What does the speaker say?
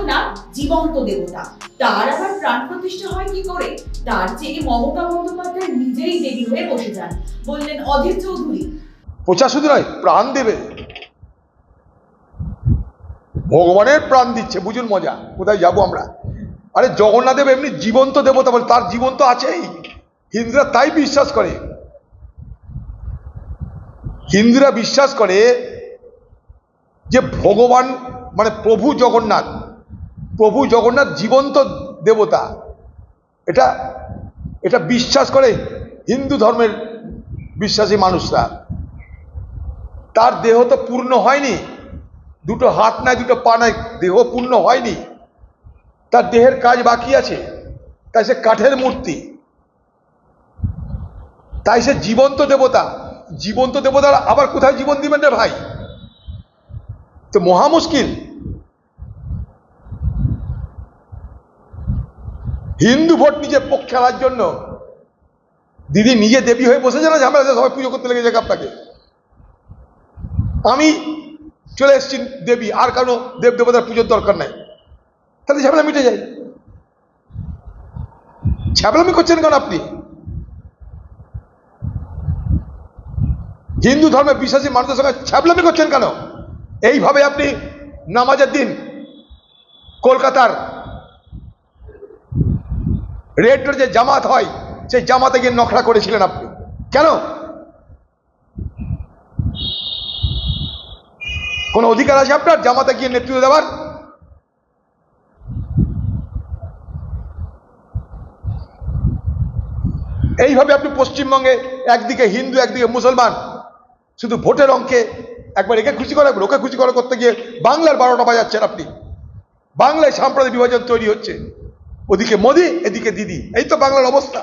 জগন্নাথ জীবন্ত দেবতা, তার আবার প্রাণ প্রতিষ্ঠা হয় কি করে? তার চেয়ে মমতা বন্দ্যোপাধ্যায় নিজেই দেবী হয়ে বসে যান, বললেন অধীর চৌধুরী। প্রচার শুধু নয়, প্রাণ দেবে, ভগবানের প্রাণ দিচ্ছে। বুঝুন মজা, কোথায় যাবো আমরা? আরে জগন্নাথ দেব এমনি জীবন্ত দেবতা, বলে তার জীবন্ত আছেই। হিন্দুরা তাই বিশ্বাস করে, হিন্দুরা বিশ্বাস করে যে ভগবান মানে প্রভু জগন্নাথ জীবন্ত দেবতা। এটা এটা বিশ্বাস করে হিন্দু ধর্মের বিশ্বাসী মানুষরা। তার দেহ তো পূর্ণ হয়নি, দুটো হাত নাই, দুটো পা নাই, দেহ পূর্ণ হয়নি, তার দেহের কাজ বাকি আছে। তাই সে কাঠের মূর্তি, তাই সে জীবন্ত দেবতা। জীবন্ত দেবতার আবার কোথায় জীবন দিবেন রে ভাই? তো মহা মুশকিল। হিন্দু ভোট নিজের পক্ষে আনার জন্য দিদি নিজে দেবী হয়ে বসেছে না, ঝামেলা সবাই পুজো করতে লেগে যাক। আপনাকে আমি চলে এসেছি দেবী, আর কারণ দেব দেবতার পুজোর দরকার নাই, তাহলে ঝামেলা মিটে যায়। ঝামেলামি করছেন কেন আপনি? হিন্দু ধর্মে বিশ্বাসী মানুষদের সঙ্গে ছ্যাবলামি করছেন কেন? এইভাবে আপনি নামাজের দিন কলকাতার রেড রোডে যে জামাত হয়, সেই জামাতে গিয়ে নখড়া করেছিলেন আপনি কেন? কোন অধিকার আছে আপনার জামাতে গিয়ে নেতৃত্ব দেওয়ার? এইভাবে আপনি পশ্চিমবঙ্গে একদিকে হিন্দু একদিকে মুসলমান, শুধু ভোটের অঙ্কে একবার একে খুশি করা ওকে খুশি করা করতে গিয়ে বাংলার 12টা বাজাচ্ছেন আপনি। বাংলায় সাম্প্রদায়িক বিভাজন তৈরি হচ্ছে, ওদিকে মোদি এদিকে দিদি, এই তো বাংলার অবস্থা।